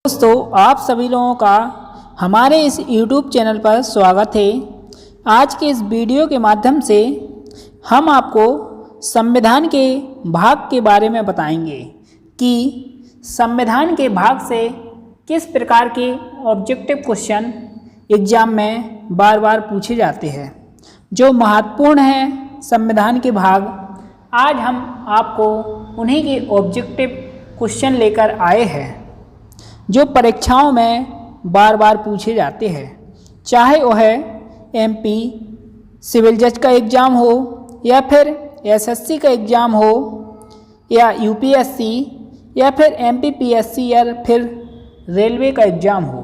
दोस्तों, आप सभी लोगों का हमारे इस YouTube चैनल पर स्वागत है। आज के इस वीडियो के माध्यम से हम आपको संविधान के भाग के बारे में बताएंगे कि संविधान के भाग से किस प्रकार के ऑब्जेक्टिव क्वेश्चन एग्जाम में बार बार पूछे जाते हैं, जो महत्वपूर्ण है संविधान के भाग। आज हम आपको उन्हीं के ऑब्जेक्टिव क्वेश्चन लेकर आए हैं जो परीक्षाओं में बार बार पूछे जाते हैं, चाहे वह MP सिविल जज का एग्ज़ाम हो या फिर SSC का एग्ज़ाम हो या UPSC या फिर MPPSC या फिर रेलवे का एग्ज़ाम हो।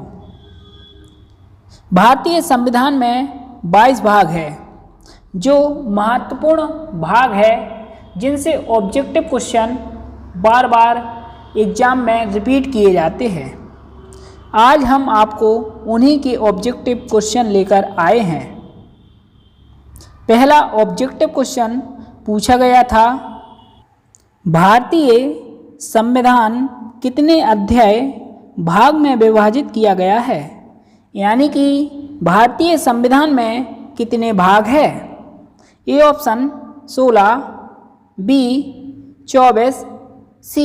भारतीय संविधान में 22 भाग है जो महत्वपूर्ण भाग है, जिनसे ऑब्जेक्टिव क्वेश्चन बार बार एग्ज़ाम में रिपीट किए जाते हैं। आज हम आपको उन्हीं के ऑब्जेक्टिव क्वेश्चन लेकर आए हैं। पहला ऑब्जेक्टिव क्वेश्चन पूछा गया था, भारतीय संविधान कितने अध्याय भाग में विभाजित किया गया है? यानी कि भारतीय संविधान में कितने भाग है? A option 16, B 24, C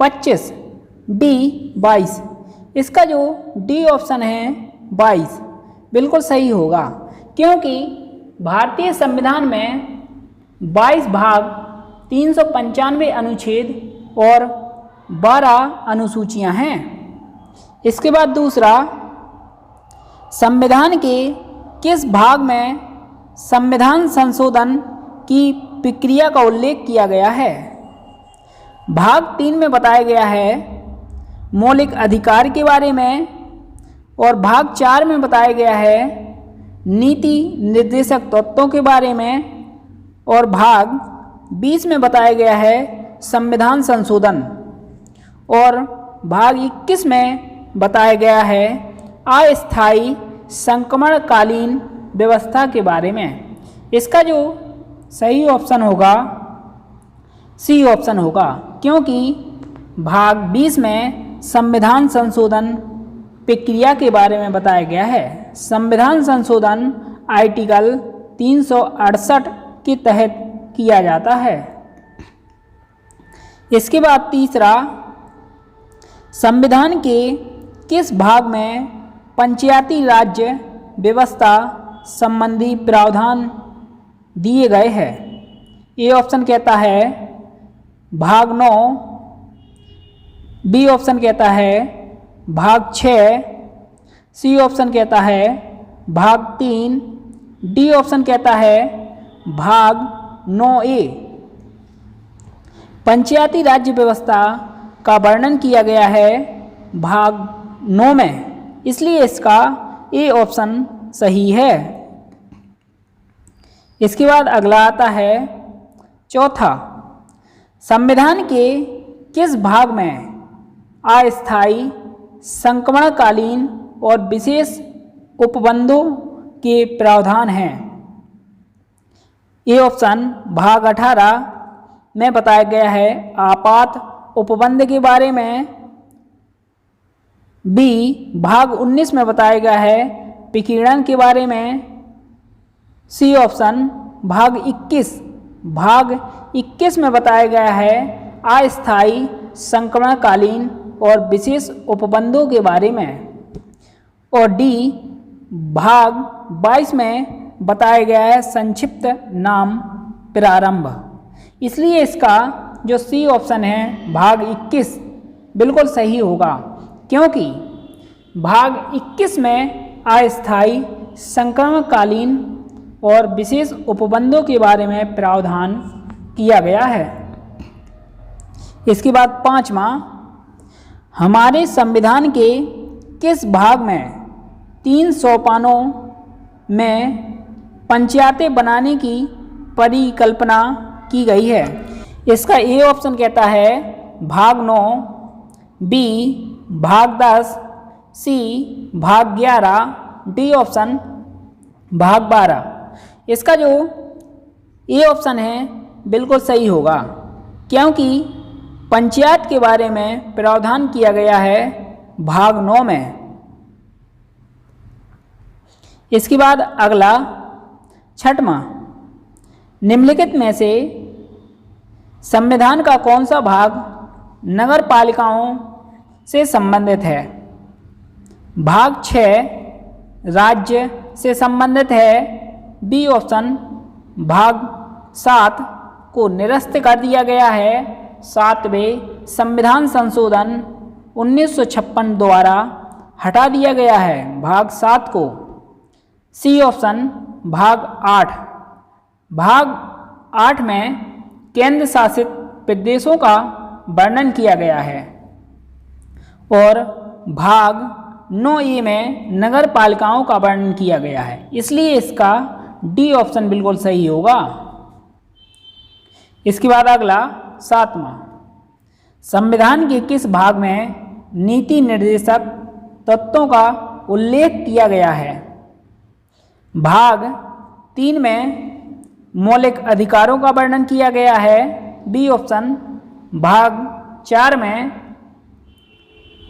25, D 22। इसका जो डी ऑप्शन है 22 बिल्कुल सही होगा, क्योंकि भारतीय संविधान में 22 भाग, 395 अनुच्छेद और 12 अनुसूचियां हैं। इसके बाद दूसरा, संविधान के किस भाग में संविधान संशोधन की प्रक्रिया का उल्लेख किया गया है? भाग 3 में बताया गया है मौलिक अधिकार के बारे में, और भाग 4 में बताया गया है नीति निर्देशक तत्वों के बारे में, और भाग 20 में बताया गया है संविधान संशोधन, और भाग 21 में बताया गया है अस्थायी संक्रमणकालीन व्यवस्था के बारे में। इसका जो सही ऑप्शन होगा C ऑप्शन होगा, क्योंकि भाग 20 में संविधान संशोधन प्रक्रिया के बारे में बताया गया है। संविधान संशोधन आर्टिकल 368 के तहत किया जाता है। इसके बाद तीसरा, संविधान के किस भाग में पंचायती राज्य व्यवस्था संबंधी प्रावधान दिए गए हैं? ए ऑप्शन कहता है भाग 9, B ऑप्शन कहता है भाग 6, C ऑप्शन कहता है भाग 3, D ऑप्शन कहता है भाग 9A। पंचायती राज्य व्यवस्था का वर्णन किया गया है भाग 9 में, इसलिए इसका A ऑप्शन सही है। इसके बाद अगला आता है चौथा, संविधान के किस भाग में अस्थायी संक्रमणकालीन और विशेष उपबंधों के प्रावधान हैं? ए ऑप्शन भाग 18 में बताया गया है आपात उपबंध के बारे में, B भाग 19 में बताया गया है विकिरण के बारे में, C ऑप्शन भाग 21 में बताया गया है अस्थायी संक्रमणकालीन और विशेष उपबंधों के बारे में, और D भाग 22 में बताया गया है संक्षिप्त नाम प्रारंभ। इसलिए इसका जो C ऑप्शन है भाग 21 बिल्कुल सही होगा, क्योंकि भाग 21 में अस्थायी संक्रमणकालीन और विशेष उपबंधों के बारे में प्रावधान किया गया है। इसके बाद पांचवा, हमारे संविधान के किस भाग में 3 सोपानों में पंचायतें बनाने की परिकल्पना की गई है? इसका A ऑप्शन कहता है भाग 9, B भाग 10, C भाग 11, D ऑप्शन भाग 12। इसका जो A ऑप्शन है बिल्कुल सही होगा, क्योंकि पंचायत के बारे में प्रावधान किया गया है भाग 9 में। इसके बाद अगला 6वां, निम्नलिखित में से संविधान का कौन सा भाग नगर पालिकाओं से संबंधित है? भाग 6 राज्य से संबंधित है। B option. भाग 7 को निरस्त कर दिया गया है 7वें संविधान संशोधन 1956 द्वारा हटा दिया गया है भाग 7 को। C option. भाग 8। भाग 8 में केंद्र शासित प्रदेशों का वर्णन किया गया है और भाग 9A में नगर पालिकाओं का वर्णन किया गया है, इसलिए इसका डी ऑप्शन बिल्कुल सही होगा। इसके बाद अगला 7वां, संविधान के किस भाग में नीति निर्देशक तत्वों का उल्लेख किया गया है? भाग 3 में मौलिक अधिकारों का वर्णन किया गया है। B option. भाग 4 में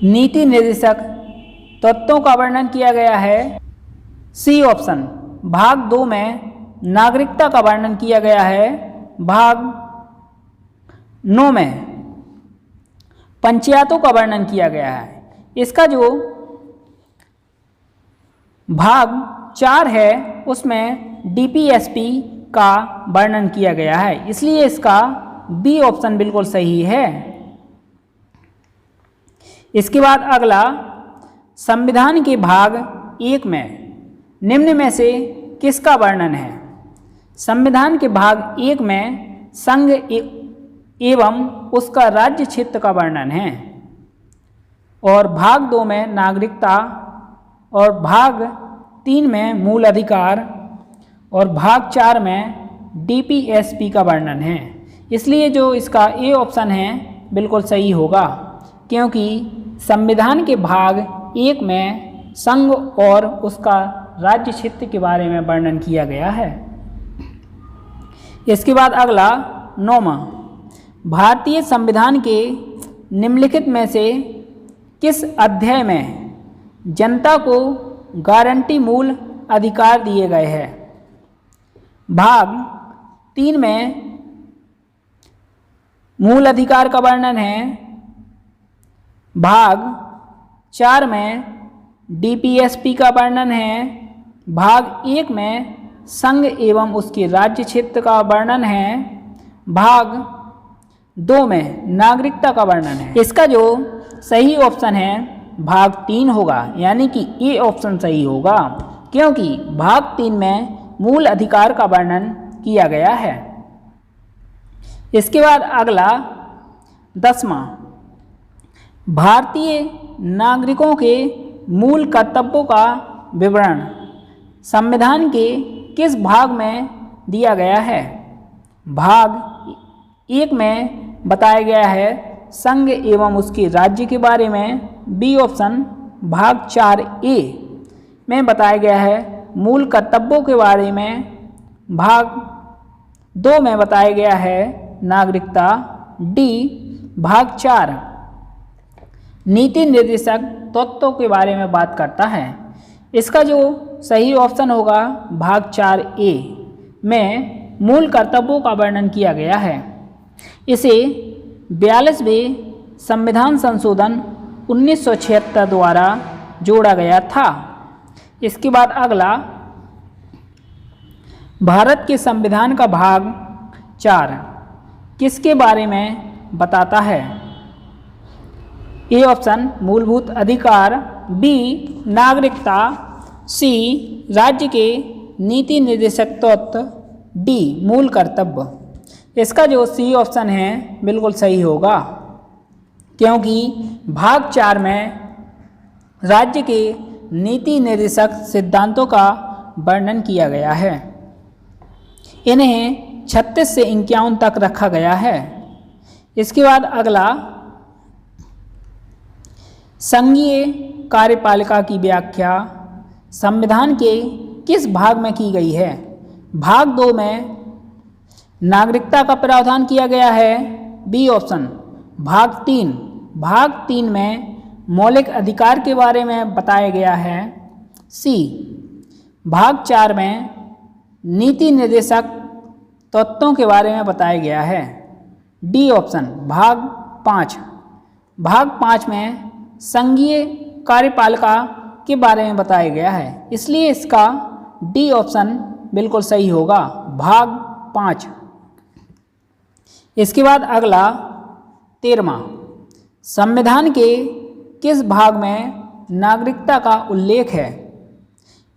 नीति निर्देशक तत्वों का वर्णन किया गया है। C option. भाग 2 में नागरिकता का वर्णन किया गया है। भाग 9 में पंचायतों का वर्णन किया गया है। इसका जो भाग 4 है उसमें डीपीएसपी का वर्णन किया गया है, इसलिए इसका बी ऑप्शन बिल्कुल सही है। इसके बाद अगला, संविधान के भाग 1 में निम्न में से किसका वर्णन है? संविधान के भाग 1 में संघ एवं उसका राज्य क्षेत्र का वर्णन है और भाग 2 में नागरिकता और भाग 3 में मूल अधिकार और भाग 4 में डीपीएसपी का वर्णन है, इसलिए जो इसका ए ऑप्शन है बिल्कुल सही होगा, क्योंकि संविधान के भाग 1 में संघ और उसका राज्य क्षेत्र के बारे में वर्णन किया गया है। इसके बाद अगला 9वां, भारतीय संविधान के निम्नलिखित में से किस अध्याय में जनता को गारंटी मूल अधिकार दिए गए हैं? भाग 3 में मूल अधिकार का वर्णन है। भाग 4 में डीपीएसपी का वर्णन है। भाग 1 में संघ एवं उसके राज्य क्षेत्र का वर्णन है। भाग 2 में नागरिकता का वर्णन है। इसका जो सही ऑप्शन है भाग 3 होगा, यानी कि ए ऑप्शन सही होगा, क्योंकि भाग 3 में मूल अधिकार का वर्णन किया गया है। इसके बाद अगला 10वां, भारतीय नागरिकों के मूल कर्तव्यों का विवरण संविधान के किस भाग में दिया गया है? भाग 1 में बताया गया है संघ एवं उसके राज्य के बारे में। B option. भाग 4A में बताया गया है मूल कर्तव्यों के बारे में। भाग 2 में बताया गया है नागरिकता। डी। भाग 4 नीति निर्देशक तत्वों के बारे में बात करता है। इसका जो सही ऑप्शन होगा भाग 4A में मूल कर्तव्यों का वर्णन किया गया है। इसे 42वें संविधान संशोधन 1976 द्वारा जोड़ा गया था। इसके बाद अगला, भारत के संविधान का भाग 4 किसके बारे में बताता है? ए ऑप्शन मूलभूत अधिकार। बी नागरिकता। सी राज्य के नीति निर्देशक तत्व। डी मूल कर्तव्य। इसका जो सी ऑप्शन है बिल्कुल सही होगा, क्योंकि भाग 4 में राज्य के नीति निर्देशक सिद्धांतों का वर्णन किया गया है। इन्हें 36 से 51 तक रखा गया है। इसके बाद अगला, संघीय कार्यपालिका की व्याख्या संविधान के किस भाग में की गई है? भाग 2 में नागरिकता का प्रावधान किया गया है। B option. भाग 3 में मौलिक अधिकार के बारे में बताया गया है। सी, भाग 4 में नीति निर्देशक तत्वों के बारे में बताया गया है। डी ऑप्शन, भाग 5। भाग 5 में संघीय कार्यपालिका के बारे में बताया गया है, इसलिए इसका डी ऑप्शन बिल्कुल सही होगा, भाग 5। इसके बाद अगला 13वां, संविधान के किस भाग में नागरिकता का उल्लेख है?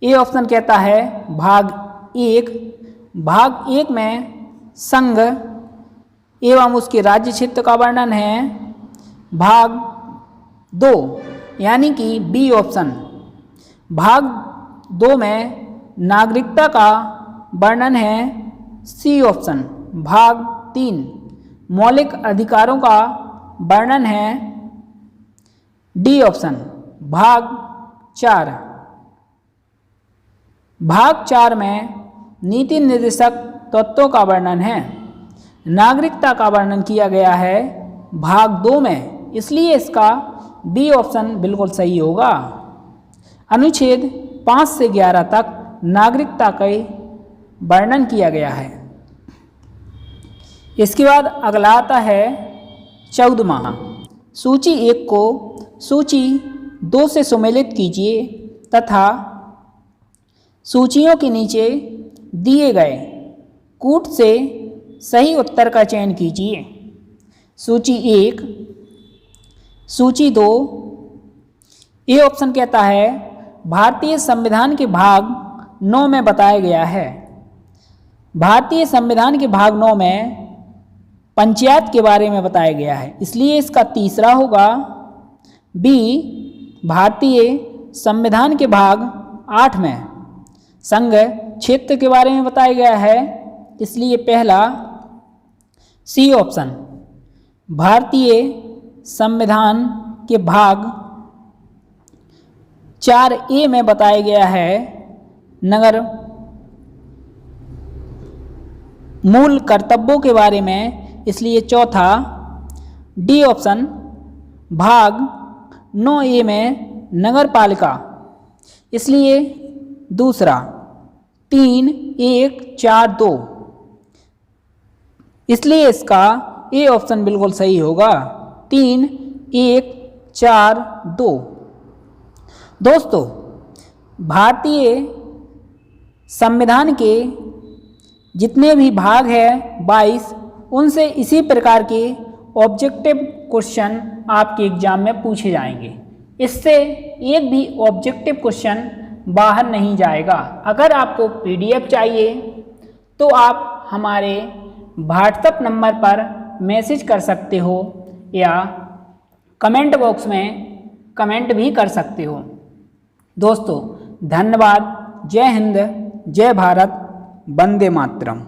ए ऑप्शन कहता है भाग 1। भाग 1 में संघ एवं उसके राज्य क्षेत्र का वर्णन है। भाग 2 यानी कि बी ऑप्शन, भाग 2 में नागरिकता का वर्णन है। सी ऑप्शन, भाग 3 मौलिक अधिकारों का वर्णन है। डी ऑप्शन, भाग 4। भाग 4 में नीति निर्देशक तत्वों का वर्णन है। नागरिकता का वर्णन किया गया है भाग 2 में, इसलिए इसका बी ऑप्शन बिल्कुल सही होगा। अनुच्छेद 5 से 11 तक नागरिकता का वर्णन किया गया है। इसके बाद अगला आता है 14वां, सूची 1 को सूची 2 से सुमेलित कीजिए तथा सूचियों के नीचे दिए गए कूट से सही उत्तर का चयन कीजिए। सूची 1, सूची 2। ए ऑप्शन कहता है भारतीय संविधान के भाग 9 में बताया गया है। भारतीय संविधान के भाग 9 में पंचायत के बारे में बताया गया है, इसलिए इसका तीसरा होगा। बी, भारतीय संविधान के भाग 8 में संघ क्षेत्र के बारे में बताया गया है, इसलिए पहला। सी ऑप्शन, भारतीय संविधान के भाग 4A में बताया गया है नगर मूल कर्तव्यों के बारे में, इसलिए चौथा। डी ऑप्शन, भाग 9A में नगर पालिका, इसलिए दूसरा। 3, 1, 4, 2, इसलिए इसका ए ऑप्शन बिल्कुल सही होगा, 3, 1, 4, 2। दोस्तों, भारतीय संविधान के जितने भी भाग हैं 22, उनसे इसी प्रकार के ऑब्जेक्टिव क्वेश्चन आपके एग्जाम में पूछे जाएंगे। इससे एक भी ऑब्जेक्टिव क्वेश्चन बाहर नहीं जाएगा। अगर आपको PDF चाहिए तो आप हमारे व्हाट्सएप नंबर पर मैसेज कर सकते हो या कमेंट बॉक्स में कमेंट भी कर सकते हो। दोस्तों धन्यवाद। जय हिंद, जय भारत, वंदे मातरम।